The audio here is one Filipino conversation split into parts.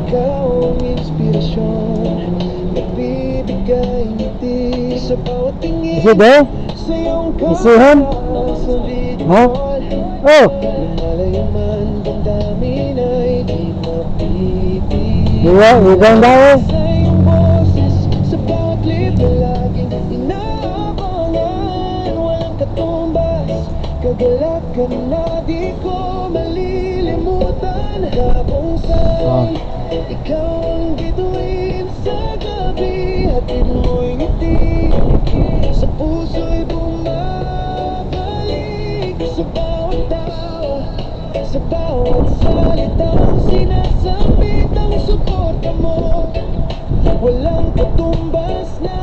Ikaw ang inspirasyon, nagbibigay ngiti sa bawat tingin. Is it there? Sa iyong You see him? sa video Huh? call. Oh! Lumalayo man damdamin ay di mapipili. You going that way? Sa iyong boses, sa bawat clip na laging inaabangan. Walang katumbas, kagalakan na di ko malilimutan. Kapong sa'y ikaw ang bituin sa gabi. Hatid mo'y ngiti, sa puso'y bumabalik. Sa bawat tao, sa bawat salitang sinasambit ang suporta mo. Walang katumbas na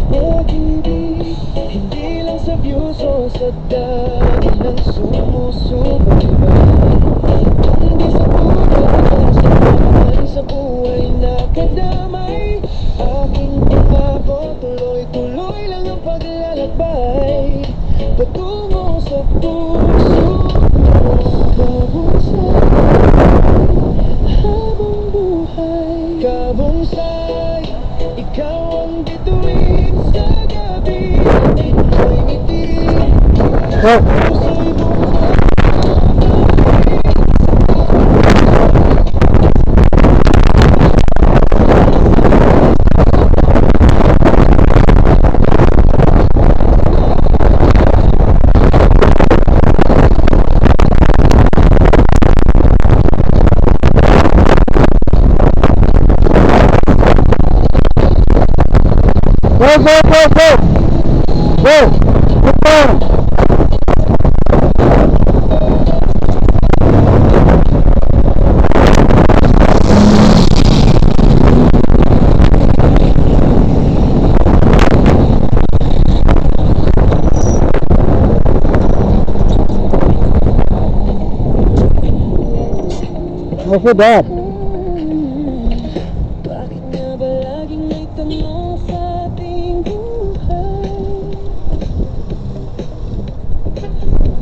pag-ibig, hindi lang sa views o sa dati ng sumusubaybay, kundi sa buhay, sa buhay, sa buhay na kadamay. Aking pangako, tuloy-tuloy lang ang paglalakbay patungo sa puso mo. Habang buhay, kabonsay, ikaw ang bituin sa gabi. Hatid mo'y ngiti, Oh! puso'y Go, go, go, go! Go! Keep going! What's your dad? bakit nga ba laging may tanong sa ating buhay?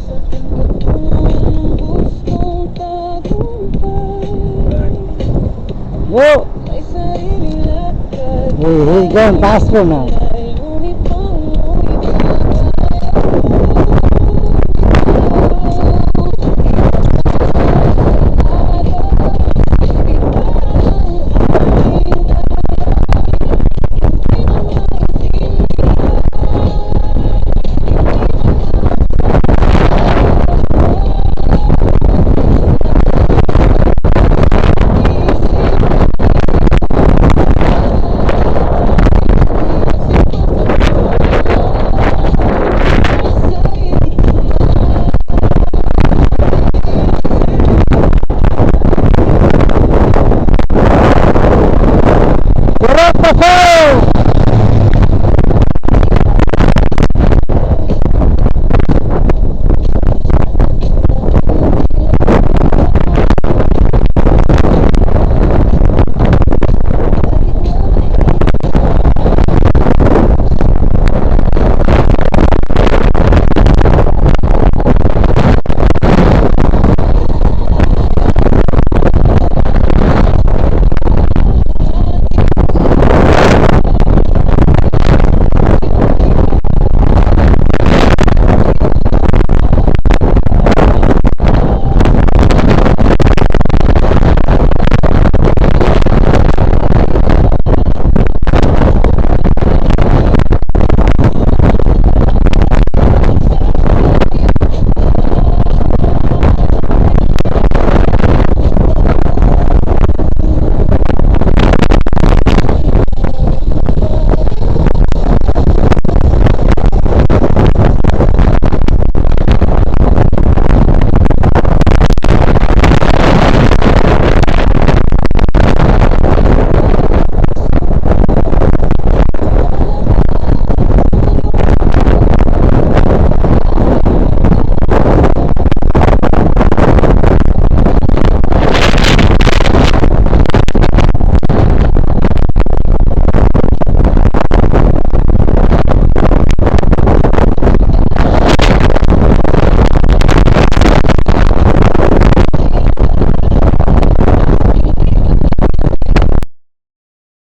Sa pagkatungan ng gustong tagumpay, Whoa! may sariling lakad. He's going faster now.